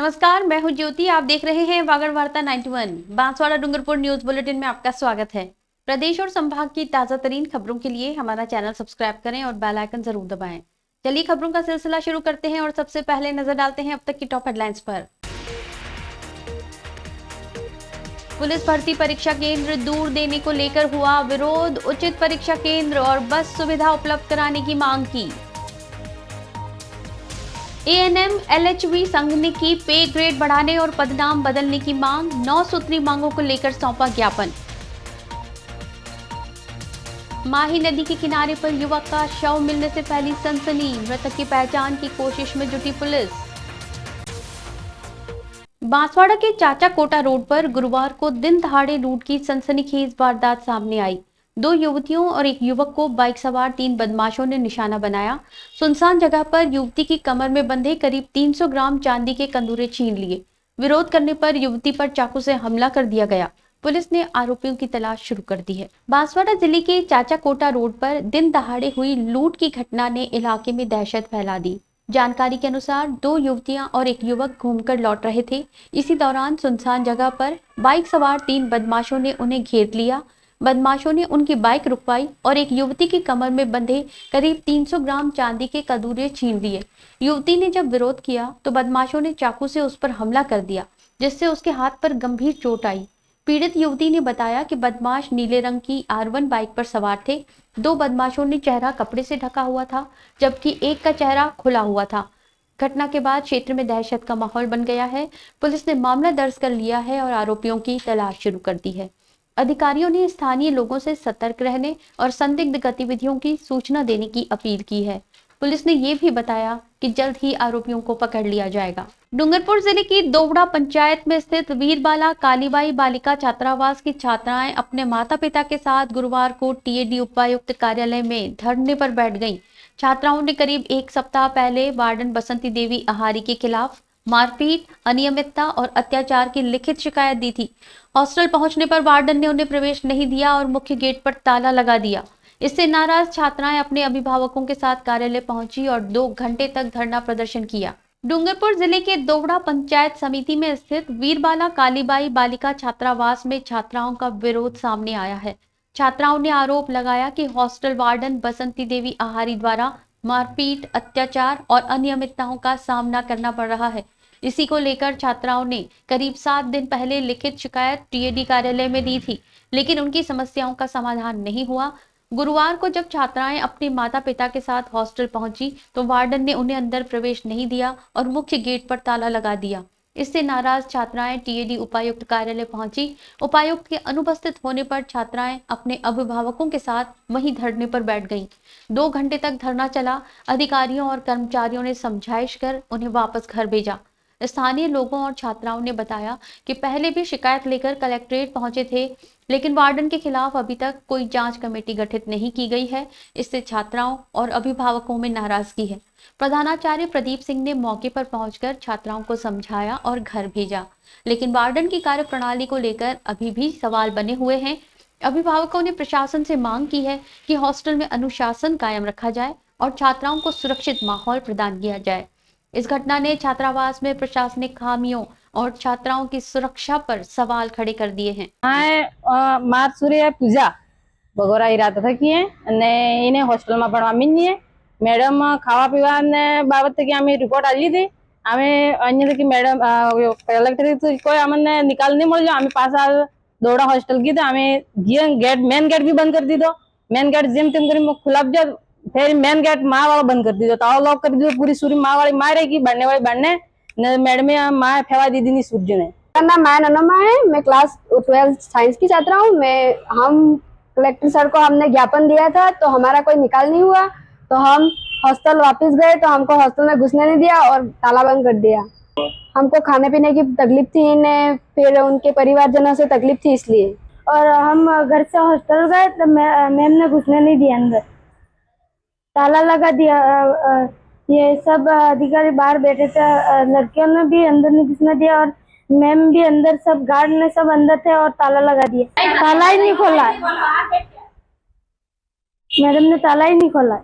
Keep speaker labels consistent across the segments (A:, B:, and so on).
A: नमस्कार, मैं हूं ज्योति। आप देख रहे हैं वागड़ वार्ता 91। बांसवाड़ा डूंगरपुर न्यूज बुलेटिन में आपका स्वागत है। प्रदेश और संभाग की ताजा तरीन खबरों के लिए हमारा चैनल सब्सक्राइब करें और बेल आइकन जरूर दबाएं। चलिए खबरों का सिलसिला शुरू करते हैं और सबसे पहले नजर डालते हैं अब तक की टॉप हेडलाइंस पर। पुलिस भर्ती परीक्षा केंद्र दूर देने को लेकर हुआ विरोध। उचित परीक्षा केंद्र और बस सुविधा उपलब्ध कराने की मांग की। एएनएम एलएचवी संघ ने की पे ग्रेड बढ़ाने और पदनाम बदलने की मांग। 9 सूत्री मांगों को लेकर सौंपा ज्ञापन। माही नदी के किनारे पर युवक का शव मिलने से फैली सनसनी। मृतक की पहचान की कोशिश में जुटी पुलिस। बांसवाड़ा के चाचा कोटा रोड पर गुरुवार को दिन दहाड़े लूट की सनसनीखेज वारदात सामने आई। 2 युवतियों और एक युवक को बाइक सवार 3 बदमाशों ने निशाना बनाया। सुनसान जगह पर युवती की कमर में बंधे करीब 300 ग्राम चांदी के कंदूरे छीन लिए। विरोध करने पर युवती पर चाकू से हमला कर दिया गया। पुलिस ने आरोपियों की तलाश शुरू कर दी है। बांसवाड़ा जिले के चाचा कोटा रोड पर दिन दहाड़े हुई लूट की घटना ने इलाके में दहशत फैला दी। जानकारी के अनुसार 2 युवतियां और एक युवक घूमकर लौट रहे थे। इसी दौरान सुनसान जगह पर बाइक सवार 3 बदमाशों ने उन्हें घेर लिया। बदमाशों ने उनकी बाइक रुकवाई और एक युवती की कमर में बंधे करीब 300 ग्राम चांदी के कंदूरे छीन लिए। युवती ने जब विरोध किया तो बदमाशों ने चाकू से उस पर हमला कर दिया, जिससे उसके हाथ पर गंभीर चोट आई। पीड़ित युवती ने बताया कि बदमाश नीले रंग की R1 बाइक पर सवार थे। 2 बदमाशों ने चेहरा कपड़े से ढका हुआ था, जबकि एक का चेहरा खुला हुआ था। घटना के बाद क्षेत्र में दहशत का माहौल बन गया है। पुलिस ने मामला दर्ज कर लिया है और आरोपियों की तलाश शुरू कर दी है। अधिकारियों ने स्थानीय लोगों से सतर्क रहने और संदिग्ध गतिविधियों की सूचना देने की अपील की है। पुलिस ने ये भी बताया कि जल्द ही आरोपियों को पकड़ लिया जाएगा। डूंगरपुर जिले की दोवड़ा पंचायत में स्थित वीरबाला कालीबाई बालिका छात्रावास की छात्राएं अपने माता पिता के साथ गुरुवार को टीएडी उपायुक्त कार्यालय में धरने पर बैठ गईं। छात्राओं ने करीब 1 सप्ताह पहले वार्डन बसंती देवी आहारी के खिलाफ मारपीट, अनियमितता और अत्याचार की लिखित शिकायत दी थी। हॉस्टल पहुंचने पर वार्डन ने उन्हें प्रवेश नहीं दिया और मुख्य गेट पर ताला लगा दिया। इससे नाराज छात्राएं अपने अभिभावकों के साथ कार्यालय पहुंची और 2 घंटे तक धरना प्रदर्शन किया। डूंगरपुर जिले के दोवड़ा पंचायत समिति में स्थित वीरबाला कालीबाई बालिका छात्रावास में छात्राओं का विरोध सामने आया है। छात्राओं ने आरोप लगाया कि हॉस्टल वार्डन बसंती देवी आहारी द्वारा मारपीट, अत्याचार और अनियमितताओं का सामना करना पड़ रहा है। इसी को लेकर छात्राओं ने करीब 7 दिन पहले लिखित शिकायत टीएडी कार्यालय में दी थी, लेकिन उनकी समस्याओं का समाधान नहीं हुआ। गुरुवार को जब छात्राएं अपने माता पिता के साथ हॉस्टल पहुंची तो वार्डन ने उन्हें अंदर प्रवेश नहीं दिया और मुख्य गेट पर ताला लगा दिया। इससे नाराज छात्राएं टीएडी उपायुक्त कार्यालय पहुंची। उपायुक्त के अनुपस्थित होने पर छात्राएं अपने अभिभावकों के साथ वहीं धरने पर बैठ गईं। 2 घंटे तक धरना चला। अधिकारियों और कर्मचारियों ने समझाइश कर उन्हें वापस घर भेजा। स्थानीय लोगों और छात्राओं ने बताया कि पहले भी शिकायत लेकर कलेक्ट्रेट पहुंचे थे, लेकिन वार्डन के खिलाफ अभी तक कोई जांच कमेटी गठित नहीं की गई है। इससे छात्राओं और अभिभावकों में नाराजगी है। प्रधानाचार्य प्रदीप सिंह ने मौके पर पहुंचकर छात्राओं को समझाया और घर भेजा, लेकिन वार्डन की कार्यप्रणाली को लेकर अभी भी सवाल बने हुए हैं। अभिभावकों ने प्रशासन से मांग की है कि हॉस्टल में अनुशासन कायम रखा जाए और छात्राओं को सुरक्षित माहौल प्रदान किया जाए। इस घटना ने छात्रावास में प्रशासनिक खामियों और छात्राओं की सुरक्षा पर सवाल खड़े कर दिए हैं।
B: मार सूर्य पूजा बगोरा इरादा था कि इन्हें हॉस्टल में भणवा मिलनी मैडम खावा पीवा ने बाबत की आम रिपोर्ट आली थी। आम अ कि मैडम कलेक्टर कोई अमने निकाल नहीं मिल आम पास दौड़ा हॉस्टल की आम गेट मेन गेट भी बंद कर दी दो। मेन गेट जिम तिम कर खुला फिर मेन गेट माँ वाला बंद कर दी दो, ताला लॉक कर दी दो। पूरी सूरी माँ वाली माँ रहेगी, बढ़ने वाली बढ़ने मैडम माँ फेवा दी दी सूर्य ने।
C: मेरा नाम मैं ननमा है। मैं क्लास 12 साइंस की छात्रा हूँ। हम कलेक्टर सर को हमने ज्ञापन दिया था तो हमारा कोई निकाल नहीं हुआ, तो हम हॉस्टल वापस गए तो हमको हॉस्टल में घुसने नहीं दिया और ताला बंद कर दिया। हमको खाने पीने की तकलीफ थी, इन्हें फिर उनके परिवारजनों से तकलीफ थी इसलिए। और हम घर से हॉस्टल गए तो मैम ने घुसने नहीं दिया, अंदर ताला लगा दिया। ये सब अधिकारी बाहर बैठे थे, लड़कियों ने भी अंदर नहीं घुसने दिया और मैम भी अंदर, सब गार्ड ने सब अंदर थे और ताला लगा दिया। ताला ही नहीं खोला, मैडम ने ताला ही नहीं खोला।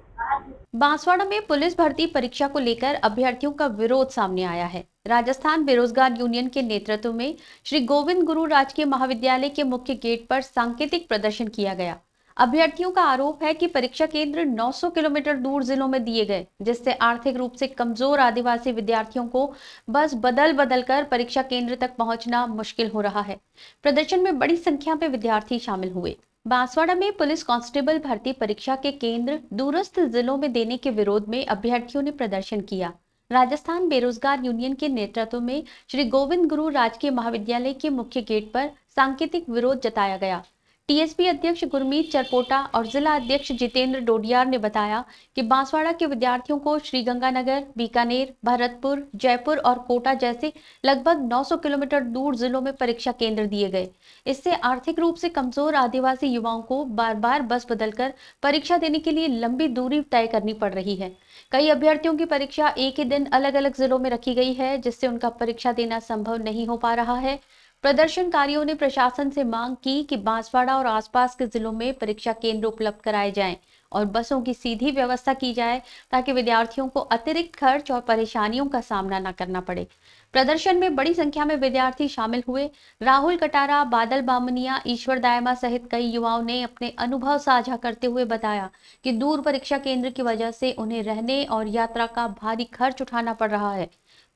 A: बांसवाड़ा में पुलिस भर्ती परीक्षा को लेकर अभ्यर्थियों का विरोध सामने आया है। राजस्थान बेरोजगार यूनियन के नेतृत्व में श्री गोविंद गुरु राजकीय महाविद्यालय के मुख्य गेट पर सांकेतिक प्रदर्शन किया गया। अभ्यर्थियों का आरोप है कि परीक्षा केंद्र 900 किलोमीटर दूर जिलों में दिए गए, जिससे आर्थिक रूप से कमजोर आदिवासी विद्यार्थियों को बस बदल बदल कर परीक्षा केंद्र तक पहुंचना मुश्किल हो रहा है। प्रदर्शन में बड़ी संख्या में विद्यार्थी शामिल हुए। बांसवाड़ा में पुलिस कांस्टेबल भर्ती परीक्षा के केंद्र दूरस्थ जिलों में देने के विरोध में अभ्यर्थियों ने प्रदर्शन किया। राजस्थान बेरोजगार यूनियन के नेतृत्व में श्री गोविंद गुरु राजकीय महाविद्यालय के मुख्य गेट पर सांकेतिक विरोध जताया गया। टीएसपी अध्यक्ष गुरमीत चरपोटा और जिला अध्यक्ष जितेंद्र डोडियार ने बताया कि बांसवाड़ा के विद्यार्थियों को श्रीगंगानगर, बीकानेर, भरतपुर, जयपुर और कोटा जैसे लगभग 900 किलोमीटर दूर जिलों में परीक्षा केंद्र दिए गए। इससे आर्थिक रूप से कमजोर आदिवासी युवाओं को बार बार बस बदलकर परीक्षा देने के लिए लंबी दूरी तय करनी पड़ रही है। कई अभ्यर्थियों की परीक्षा एक ही दिन अलग अलग जिलों में रखी गई है, जिससे उनका परीक्षा देना संभव नहीं हो पा रहा है। प्रदर्शनकारियों ने प्रशासन से मांग की कि बांसवाड़ा और आसपास के जिलों में परीक्षा केंद्र उपलब्ध कराए जाएं और बसों की सीधी व्यवस्था की जाए, ताकि विद्यार्थियों को अतिरिक्त खर्च और परेशानियों का सामना न करना पड़े। प्रदर्शन में बड़ी संख्या में विद्यार्थी शामिल हुए। राहुल कटारा, बादल बामनिया, ईश्वर दायमा सहित कई युवाओं ने अपने अनुभव साझा करते हुए बताया कि दूर परीक्षा केंद्र की वजह से उन्हें रहने और यात्रा का भारी खर्च उठाना पड़ रहा है।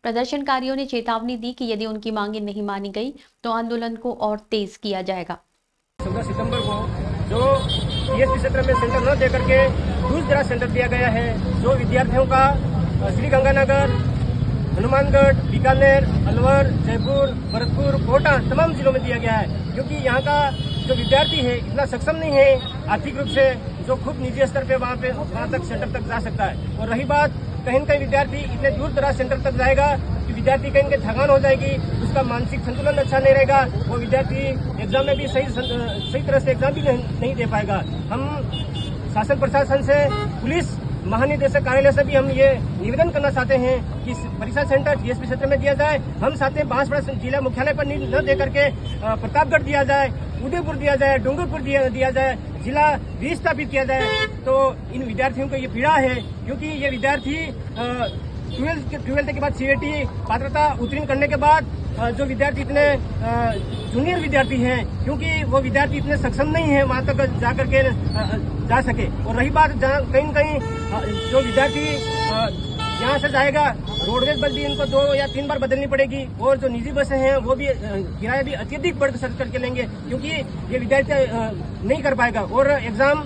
A: प्रदर्शनकारियों ने चेतावनी दी कि यदि उनकी मांगें नहीं मानी गई तो आंदोलन को और तेज किया जाएगा।
D: 14 सितंबर को जो टीएसपी क्षेत्र में सेंटर न देकर के दूसरा सेंटर दिया गया है, जो विद्यार्थियों का श्रीगंगानगर, हनुमानगढ़, बीकानेर, अलवर, जयपुर, भरतपुर, कोटा तमाम जिलों में दिया गया है, क्योंकि यहाँ का जो विद्यार्थी है इतना सक्षम नहीं है आर्थिक रूप से, जो खुद निजी स्तर पे वहाँ तक सेंटर तक जा सकता है। और रही बात, कहीं न कहीं विद्यार्थी इतने दूर दराज सेंटर तक जाएगा कि विद्यार्थी कहीं कहीं थकान हो जाएगी, उसका मानसिक संतुलन अच्छा नहीं रहेगा, वो विद्यार्थी एग्जाम में भी सही तरह से एग्जाम भी नहीं दे पाएगा। हम शासन प्रशासन से, पुलिस महानिदेशक कार्यालय से भी हम ये निवेदन करना चाहते हैं कि परीक्षा सेंटर टीएसपी क्षेत्र में दिया जाए। हम चाहते हैं बांसवाड़ा जिला मुख्यालय पर न दे करके प्रतापगढ़ दिया जाए, उदयपुर दिया जाए, डूंगरपुर दिया जाए, जिला विस्थापित किया जाए। तो इन विद्यार्थियों को ये पीड़ा है, क्योंकि ये विद्यार्थी 12th के बाद सीएटी पात्रता उत्तीर्ण करने के बाद जो विद्यार्थी इतने जूनियर विद्यार्थी हैं, क्योंकि वो विद्यार्थी इतने सक्षम नहीं है वहां तक जाकर के जा सके। और रही बात, कहीं न कहीं जो विद्यार्थी यहाँ से जाएगा, रोडवेज बस भी इनको 2 या 3 बार बदलनी पड़ेगी, और जो निजी बसें हैं वो भी किराया भी अत्यधिक बढ़ करके लेंगे, क्योंकि ये विद्यार्थी नहीं कर पाएगा। और एग्जाम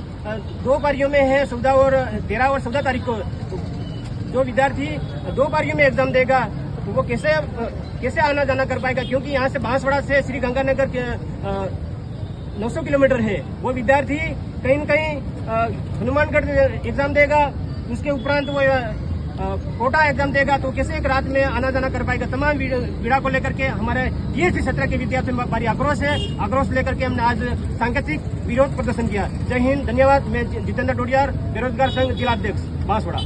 D: 2 पारियों में है, 14 और 13 और 14 तारीख को। जो विद्यार्थी 2 पारियों में एग्जाम देगा तो वो कैसे आना जाना कर पाएगा, क्योंकि यहाँ से बांसवाड़ा से श्रीगंगानगर के 900 किलोमीटर है। वो विद्यार्थी कहीं न कहीं हनुमानगढ़ एग्जाम देगा, उसके उपरांत वो कोटा एग्जाम देगा, तो कैसे एक रात में आना जाना कर पाएगा। तमाम पीड़ा को लेकर के हमारे टीएसपी क्षेत्र के विद्यार्थियों में भारी आक्रोश है। आक्रोश लेकर के हमने आज सांकेतिक विरोध प्रदर्शन किया। जय हिंद, धन्यवाद। मैं जितेंद्र डोडियार, बेरोजगार संघ जिलाध्यक्ष, बांसवाड़ा।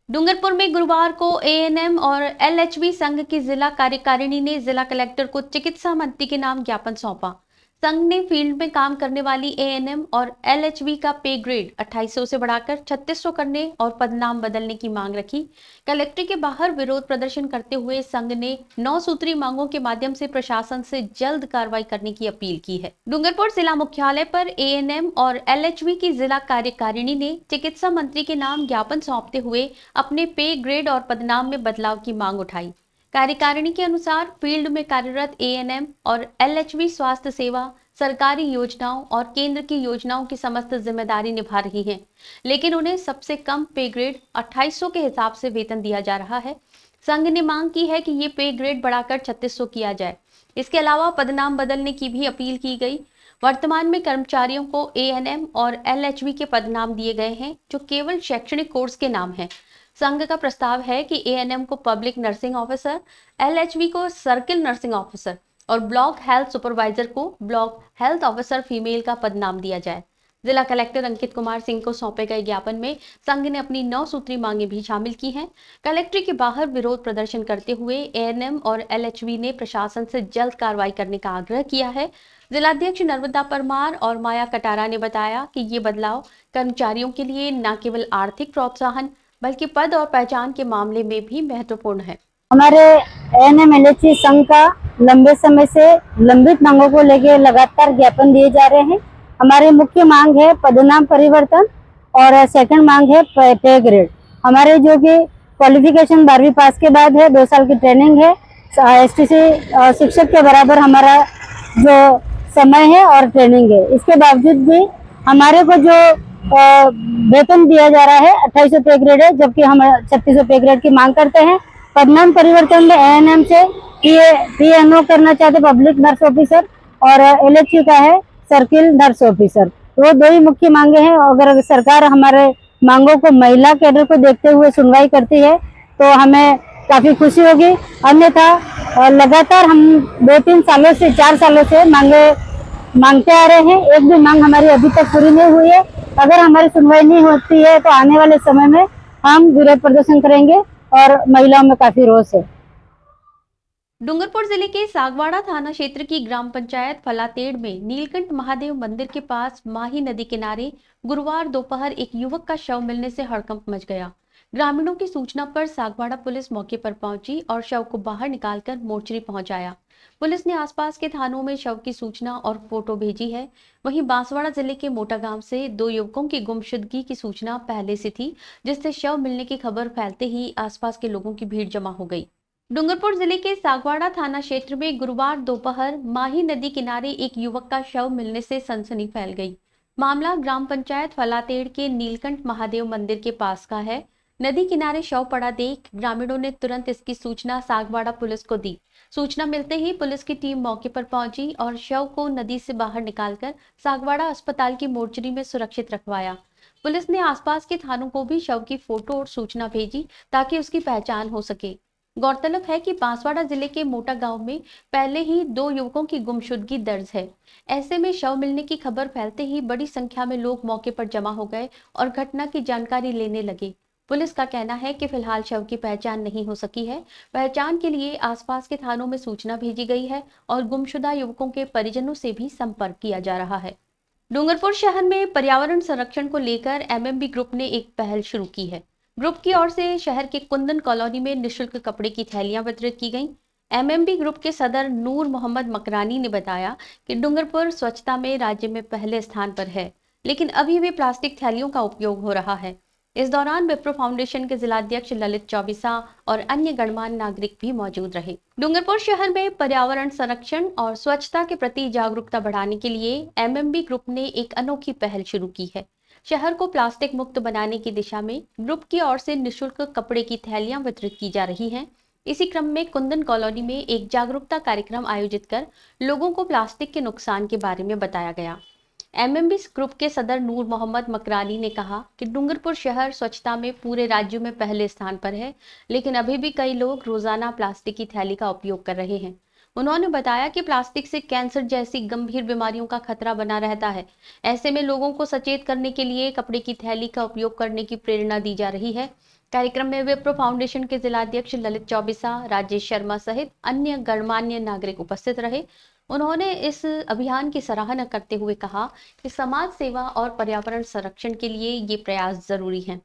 A: डूंगरपुर में गुरुवार को एएनएम और एलएचबी संघ की जिला कार्यकारिणी ने जिला कलेक्टर को चिकित्सा मंत्री के नाम ज्ञापन सौंपा। संघ ने फील्ड में काम करने वाली एएनएम और एलएचबी का पे ग्रेड 2800 से बढ़ाकर 3600 करने और पदनाम बदलने की मांग रखी। कलेक्ट्रेट के बाहर विरोध प्रदर्शन करते हुए संघ ने 9 सूत्री मांगों के माध्यम से प्रशासन से जल्द कार्रवाई करने की अपील की है। डूंगरपुर जिला मुख्यालय पर एएनएम और एलएचबी की जिला कार्यकारिणी ने चिकित्सा मंत्री के नाम ज्ञापन सौंपते हुए अपने पे ग्रेड और पदनाम में बदलाव की मांग उठाई। कार्यकारिणी के अनुसार फील्ड में कार्यरत एएनएम और एलएचबी स्वास्थ्य सेवा, सरकारी योजनाओं और केंद्र की योजनाओं की समस्त जिम्मेदारी निभा रही हैं, लेकिन उन्हें सबसे कम पे ग्रेड 2800 के हिसाब से वेतन दिया जा रहा है। संघ ने मांग की है कि ये पे ग्रेड बढ़ाकर 3600 किया जाए। इसके अलावा पदनाम बदलने की भी अपील की गई। वर्तमान में कर्मचारियों को एएनएम और एलएचबी के पदनाम दिए गए हैं, जो केवल शैक्षणिक कोर्स के नाम है। संघ का प्रस्ताव है कि एएनएम को पब्लिक नर्सिंग ऑफिसर, एलएचबी को सर्किल नर्सिंग ऑफिसर और ब्लॉक हेल्थ सुपरवाइजर को ब्लॉक हेल्थ ऑफिसर फीमेल का पदनाम दिया जाए। जिला कलेक्टर अंकित कुमार सिंह को सौंपे गए ज्ञापन में संघ ने अपनी 9 सूत्री मांगे भी शामिल की हैं। कलेक्ट्रेट के बाहर विरोध प्रदर्शन करते हुए एएनएम और एलएचवी ने प्रशासन से जल्द कार्रवाई करने का आग्रह किया है। जिलाध्यक्ष नर्मदा परमार और माया कटारा ने बताया कि ये बदलाव कर्मचारियों के लिए न केवल आर्थिक प्रोत्साहन बल्कि पद और पहचान के मामले में भी महत्वपूर्ण है।
E: हमारे एएनएम एलएचवी संघ का लंबे समय से लंबित मांगों को लेकर लगातार ज्ञापन दिए जा रहे हैं। हमारी मुख्य मांग है पदनाम परिवर्तन और सेकंड मांग है पे ग्रेड। हमारे जो कि क्वालिफिकेशन 12वीं पास के बाद है, 2 साल की ट्रेनिंग है। एसटीसी शिक्षक के बराबर हमारा जो समय है और ट्रेनिंग है। इसके बावजूद भी हमारे को जो वेतन दिया जा रहा है 2800 पे ग्रेड है, जबकि हम 3600 पे ग्रेड की मांग करते हैं। पदनाम परिवर्तन में एएनएम से पीएनओ करना चाहते पब्लिक नर्स ऑफिसर और एलएचयू का है सर्किल नर्स ऑफिसर। वो 2 ही मुख्य मांगे हैं। अगर सरकार हमारे मांगों को महिला कैडर को देखते हुए सुनवाई करती है तो हमें काफी खुशी होगी। अन्यथा लगातार हम 2-3 सालों से 4 सालों से मांगते आ रहे हैं। एक भी मांग हमारी अभी तक पूरी नहीं हुई है। अगर हमारी सुनवाई नहीं होती है तो आने वाले समय में हम विरोध प्रदर्शन करेंगे और महिलाओं में काफी रोष है।
A: डूंगरपुर जिले के सागवाड़ा थाना क्षेत्र की ग्राम पंचायत फलातेड़ में नीलकंठ महादेव मंदिर के पास माही नदी किनारे गुरुवार दोपहर एक युवक का शव मिलने से हड़कंप मच गया। ग्रामीणों की सूचना पर सागवाड़ा पुलिस मौके पर पहुंची और शव को बाहर निकालकर मोर्चरी पहुंचाया। पुलिस ने आसपास के थानों में शव की सूचना और फोटो भेजी है। वहीं बांसवाड़ा जिले के मोटा गांव से 2 युवकों की गुमशुदगी की सूचना पहले से थी, जिससे शव मिलने की खबर फैलते ही आसपास के लोगों की भीड़ जमा हो गई। डूंगरपुर जिले के सागवाड़ा थाना क्षेत्र में गुरुवार दोपहर माही नदी किनारे एक युवक का शव मिलने से सनसनी फैल गई। मामला ग्राम पंचायत फलातेड़ के नीलकंठ महादेव मंदिर के पास का है। नदी किनारे शव पड़ा देख ग्रामीणों ने तुरंत इसकी सूचना सागवाड़ा पुलिस को दी। सूचना मिलते ही पुलिस की टीम मौके पर पहुंची और शव को नदी से बाहर निकालकर सागवाड़ा अस्पताल की मोर्चरी में सुरक्षित रखवाया। पुलिस ने आसपास के थानों को भी शव की फोटो और सूचना भेजी ताकि उसकी पहचान हो सके। गौरतलब है कि बांसवाड़ा जिले के मोटा गांव में पहले ही 2 युवकों की गुमशुदगी दर्ज है। ऐसे में शव मिलने की खबर फैलते ही बड़ी संख्या में लोग मौके पर जमा हो गए और घटना की जानकारी लेने लगे। पुलिस का कहना है कि फिलहाल शव की पहचान नहीं हो सकी है। पहचान के लिए आसपास के थानों में सूचना भेजी गई है और गुमशुदा युवकों के परिजनों से भी संपर्क किया जा रहा है। डूंगरपुर शहर में पर्यावरण संरक्षण को लेकर एमएमबी ग्रुप ने एक पहल शुरू की है। ग्रुप की ओर से शहर के कुंदन कॉलोनी में निःशुल्क कपड़े की थैलियां वितरित की गईं। एमएमबी ग्रुप के सदर नूर मोहम्मद मकरानी ने बताया कि डूंगरपुर स्वच्छता में राज्य में पहले स्थान पर है, लेकिन अभी भी प्लास्टिक थैलियों का उपयोग हो रहा है। इस दौरान विप्रो फाउंडेशन के जिलाध्यक्ष ललित चौबिसा और अन्य गणमान्य नागरिक भी मौजूद रहे। डूंगरपुर शहर में पर्यावरण संरक्षण और स्वच्छता के प्रति जागरूकता बढ़ाने के लिए एमएमबी ग्रुप ने एक अनोखी पहल शुरू की है। शहर को प्लास्टिक मुक्त बनाने की दिशा में ग्रुप की ओर से निःशुल्क कपड़े की थैलियां वितरित की जा रही हैं। इसी क्रम में कुंदन कॉलोनी में एक जागरूकता कार्यक्रम आयोजित कर लोगों को प्लास्टिक के नुकसान के बारे में बताया गया। एमएमबी ग्रुप के सदर नूर मोहम्मद मकरानी ने कहा कि डूंगरपुर शहर स्वच्छता में पूरे राज्य में पहले स्थान पर है, लेकिन अभी भी कई लोग रोजाना प्लास्टिक की थैली का उपयोग कर रहे हैं। उन्होंने बताया कि प्लास्टिक से कैंसर जैसी गंभीर बीमारियों का खतरा बना रहता है। ऐसे में लोगों को सचेत करने के लिए कपड़े की थैली का उपयोग करने की प्रेरणा दी जा रही है। कार्यक्रम में विप्रो फाउंडेशन के जिलाध्यक्ष ललित चौबिसा, राजेश शर्मा सहित अन्य गणमान्य नागरिक उपस्थित रहे। उन्होंने इस अभियान की सराहना करते हुए कहा कि समाज सेवा और पर्यावरण संरक्षण के लिए ये प्रयास जरूरी हैं।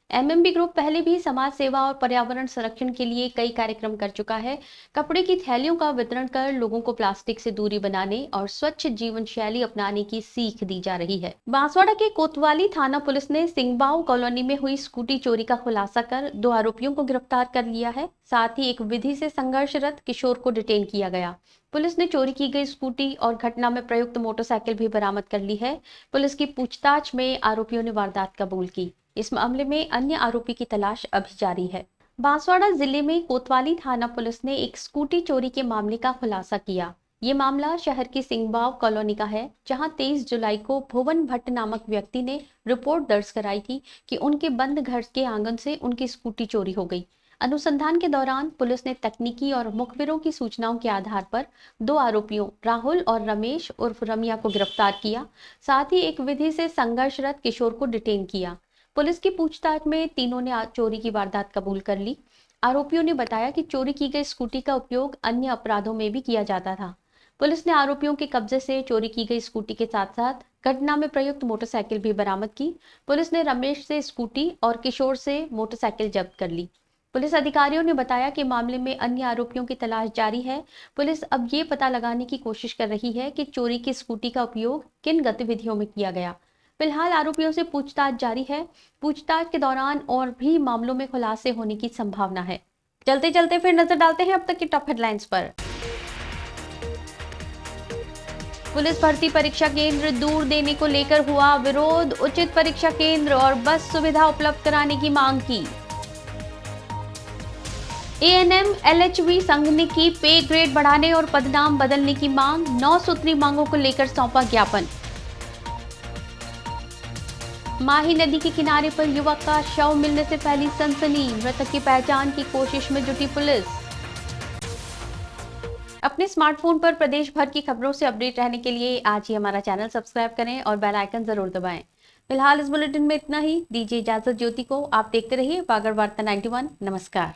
A: एमएमबी ग्रुप पहले भी समाज सेवा और पर्यावरण संरक्षण के लिए कई कार्यक्रम कर चुका है। कपड़े की थैलियों का वितरण कर लोगों को प्लास्टिक से दूरी बनाने और स्वच्छ जीवन शैली अपनाने की सीख दी जा रही है। बांसवाड़ा के कोतवाली थाना पुलिस ने सिंगबाऊ कॉलोनी में हुई स्कूटी चोरी का खुलासा कर 2 आरोपियों को गिरफ्तार कर लिया है। साथ ही एक विधि से संघर्षरत किशोर को डिटेन किया गया। पुलिस ने चोरी की गई स्कूटी और घटना में प्रयुक्त मोटरसाइकिल भी बरामद कर ली है। पुलिस की पूछताछ में आरोपियों ने वारदात कबूल की। इस मामले में अन्य आरोपी की तलाश अभी जारी है। बांसवाड़ा जिले में कोतवाली थाना पुलिस ने एक स्कूटी चोरी के मामले का खुलासा किया। ये मामला शहर की सिंगबाव कॉलोनी का है, जहां 23 जुलाई को भुवन भट्ट नामक व्यक्ति ने रिपोर्ट दर्ज कराई थी कि उनके बंद घर के आंगन से उनकी स्कूटी चोरी हो गई। अनुसंधान के दौरान पुलिस ने तकनीकी और मुखबिरों की सूचनाओं के आधार पर 2 आरोपियों राहुल और रमेश उर्फ रमिया को गिरफ्तार किया। साथ ही एक विधि से संघर्षरत किशोर को डिटेन किया। पुलिस की पूछताछ में तीनों ने चोरी की वारदात कबूल कर ली। आरोपियों ने बताया कि चोरी की गई स्कूटी का उपयोग अन्य अपराधों में भी किया जाता था। पुलिस ने आरोपियों के कब्जे से चोरी की गई स्कूटी के साथ साथ घटना में प्रयुक्त मोटरसाइकिल भी बरामद की। पुलिस ने रमेश से स्कूटी और किशोर से मोटरसाइकिल जब्त कर ली। पुलिस अधिकारियों ने बताया कि मामले में अन्य आरोपियों की तलाश जारी है। पुलिस अब ये पता लगाने की कोशिश कर रही है कि चोरी की स्कूटी का उपयोग किन गतिविधियों में किया गया। फिलहाल आरोपियों से पूछताछ जारी है। पूछताछ के दौरान और भी मामलों में खुलासे होने की संभावना है। चलते चलते फिर नजर डालते हैं अब तक की टॉप हेडलाइंस पर। पुलिस भर्ती परीक्षा केंद्र दूर देने को लेकर हुआ विरोध। उचित परीक्षा केंद्र और बस सुविधा उपलब्ध कराने की मांग की। एएनएम एलएचवी संघ ने की पे ग्रेड बढ़ाने और पदनाम बदलने की मांग। 9 सूत्री मांगों को लेकर सौंपा ज्ञापन। माही नदी के किनारे पर युवक का शव मिलने से फैली सनसनी। मृतक की पहचान की कोशिश में जुटी पुलिस। अपने स्मार्टफोन पर प्रदेश भर की खबरों से अपडेट रहने के लिए आज ही हमारा चैनल सब्सक्राइब करें और बेल आइकन जरूर दबाएं। फिलहाल इस बुलेटिन में इतना ही। दीजिए इजाजत ज्योति को। आप देखते रहिए वागर वार्ता 91। नमस्कार।